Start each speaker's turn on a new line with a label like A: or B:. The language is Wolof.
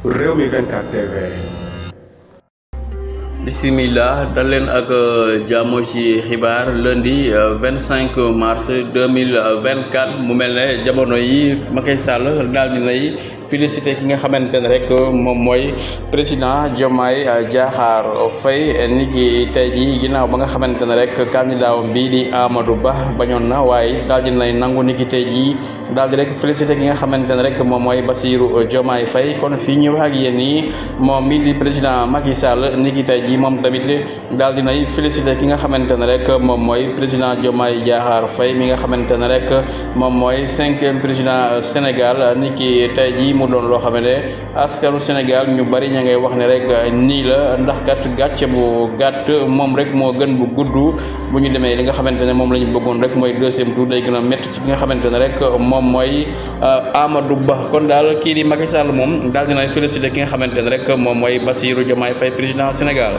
A: Rewmi 24 TV.
B: Bismillah dal leen ak jàmm ci xibaar lundi 25 mars 2024 mu mel ne jamono yi Macky Sall daal dinay félicité ki nga xamante ne rek moom mooy président Diomaye Diakhar Faye ni ki tey jii ginnaaw ba nga xamante ne rek candidat bii di Amadou Ba bañoon na waaye daal dinay nangu ni ki tey jii daal di rek félicité ki nga xamante ne rek moom mooy Bassirou Diomaye Faye kon fii ñu wax ak yéen nii moom mi di président Macky Sall ni ki tey jii moom tamit daal dinay félicité ki nga xamante ne rek moom mooy président Diomaye Diakhar Faye mi nga xamante ne rek moom mooy 5e président Sénégal ni ki tey jii mu doon loo xam ne askanu Sénégal ñu bari ña ngay wax ne rek nii la ndax kat gàcce bu gàtt moom rek moo gën bu gudd bu ñu demee li nga xamante ne moom la ñu bëggoon rek mooy 2e tour day gën a métti ci ki nga xamante ne rek moom mooy Amadou Ba kon daal kii di Macky Sall moom daal dinay félicité ki nga xamante ne rek moom mooy Bassirou Diomaye Faye président Sénégal.